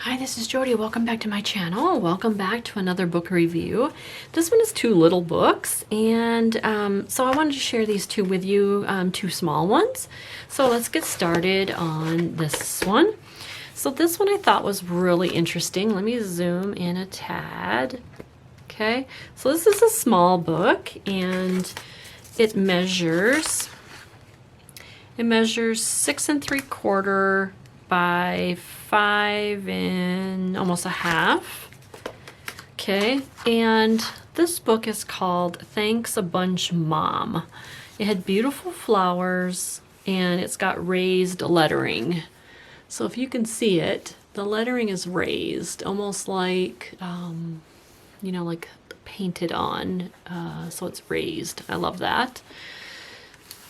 Hi, this is Jody. Welcome back to my channel. Welcome back to another book review. This one is two little books, and so I wanted to share these two with you, two small ones. So let's get started on this one. So this one I thought was really interesting. Let me zoom in a tad. Okay, so this is a small book, and it measures 6 3/4 by 5 and almost a half. Okay, and this book is called Thanks a Bunch, Mom. It had beautiful flowers and it's got raised lettering. So if you can see it, the lettering is raised, almost like, you know, like painted on. So it's raised. I love that.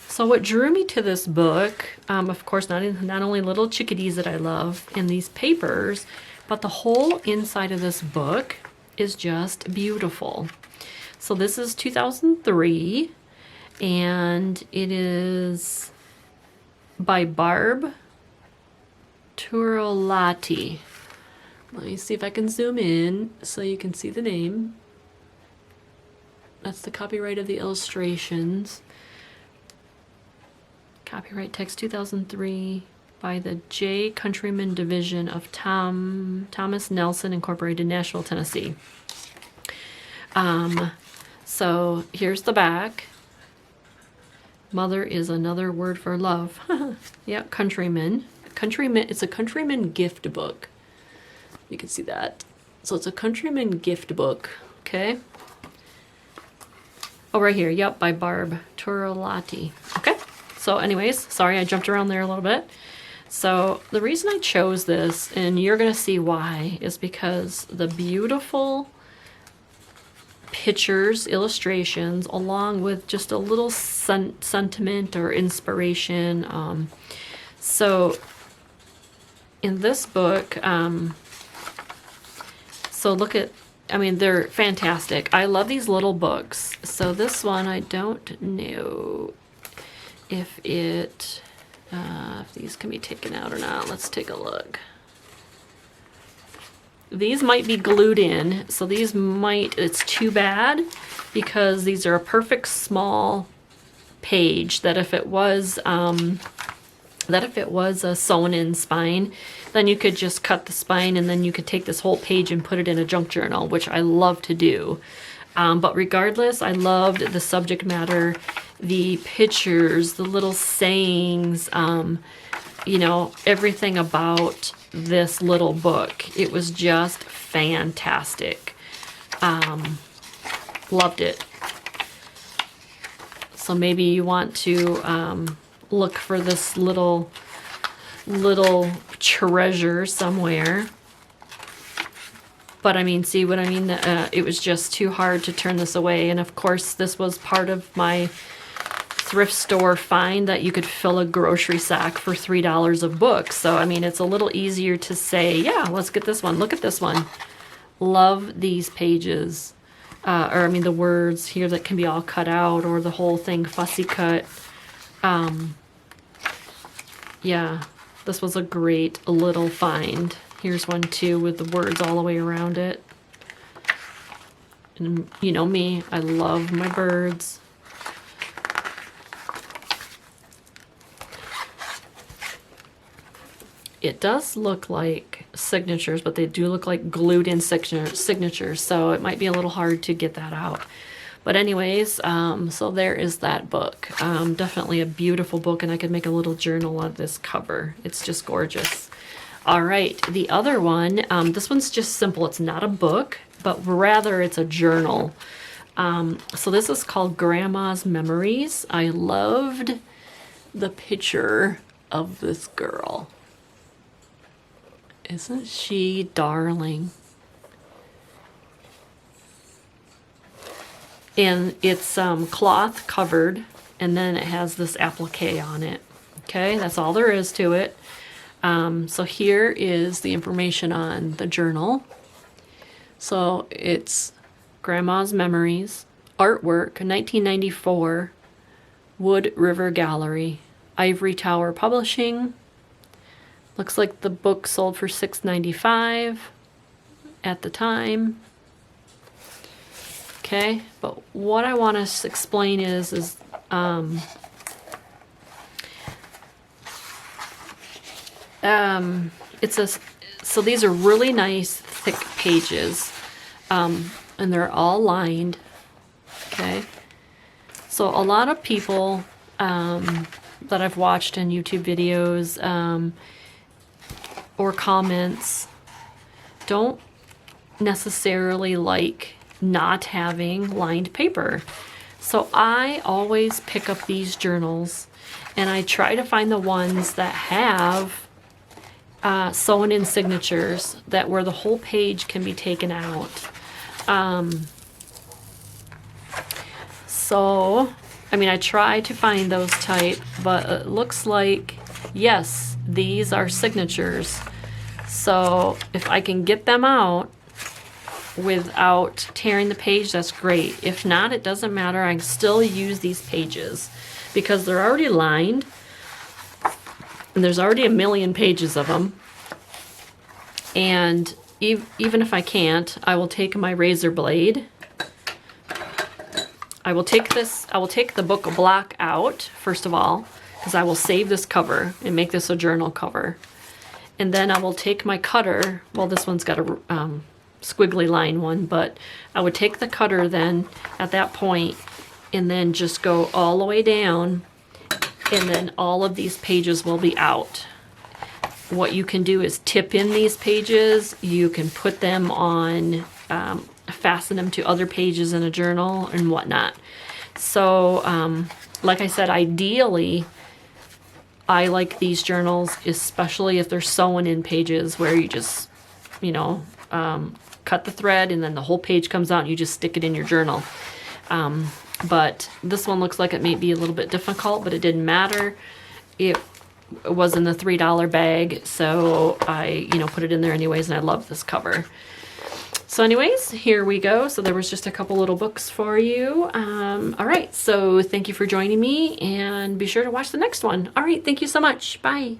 So what drew me to this book, of course, not only little chickadees that I love in these papers, but the whole inside of this book is just beautiful. So this is 2003, and it is by Barb Turolati. Let me see if I can zoom in so you can see the name. That's the copyright of the illustrations. Copyright text 2003 by the J. Countryman Division of Thomas Nelson Incorporated, Nashville, Tennessee. So here's the back. Mother is another word for love. Yeah, Countryman. Countryman. It's a Countryman gift book. You can see that. So it's a Countryman gift book. Okay. Oh, right here. Yep, by Barb Turolati. Okay. So anyways, sorry I jumped around there a little bit. So the reason I chose this, and you're going to see why, is because the beautiful pictures, illustrations, along with just a little sentiment or inspiration. So in this book, so look at, I mean, they're fantastic. I love these little books. So this one, I don't know if these can be taken out or not. Let's take a look. These might be glued in, so these might, it's too bad because these are a perfect small page that if it was a sewn in spine, then you could just cut the spine and then you could take this whole page and put it in a junk journal, which I love to do. But regardless, I loved the subject matter, the pictures, the little sayings, you know, everything about this little book. It was just fantastic. Loved it. So maybe you want to look for this little treasure somewhere. But I mean, see what I mean? It was just too hard to turn this away. And of course, this was part of my thrift store find that you could fill a grocery sack for $3 of books. So, I mean, it's a little easier to say, yeah, let's get this one. Look at this one. Love these pages. Or, I mean, the words here that can be all cut out or the whole thing fussy cut. Yeah, this was a great little find. Here's one too with the words all the way around it. And you know me, I love my birds. It does look like signatures, but they do look like glued in signatures, so it might be a little hard to get that out. But anyways, so there is that book. Definitely a beautiful book, and I could make a little journal of this cover. It's just gorgeous. All right, the other one, this one's just simple. It's not a book, but rather it's a journal. So this is called Grandma's Memories. I loved the picture of this girl. Isn't she darling? And it's cloth covered, and then it has this applique on it. Okay, that's all there is to it. So here is the information on the journal. So it's Grandma's Memories, artwork, 1994, Wood River Gallery, Ivory Tower Publishing, Looks like the book sold for $6.95 at the time. Okay, but what I want to explain is it's a, so these are really nice thick pages, and they're all lined. Okay, so a lot of people that I've watched in YouTube videos or comments don't necessarily like not having lined paper. So I always pick up these journals and I try to find the ones that have sewn in signatures, that where the whole page can be taken out. So, I mean, I try to find those type, but it looks like, yes, these are signatures. So if I can get them out without tearing the page, that's great. If not, it doesn't matter. I can still use these pages because they're already lined and there's already a million pages of them. And even if I can't, I will take my razor blade. I will take the book block out, first of all, because I will save this cover and make this a journal cover. And then I will take my cutter, well, this one's got a squiggly line one, but I would take the cutter then at that point and then just go all the way down, and then all of these pages will be out. What you can do is tip in these pages. You can put them on, fasten them to other pages in a journal and whatnot. So, like I said, ideally, I like these journals, especially if they're sewn in pages where you just, you know, cut the thread and then the whole page comes out and you just stick it in your journal. But this one looks like it may be a little bit difficult, but it didn't matter. It was in the $3 bag, so I, you know, put it in there anyways, and I love this cover. So anyways, here we go. So there was just a couple little books for you. All right, so thank you for joining me, and be sure to watch the next one. All right, thank you so much. Bye.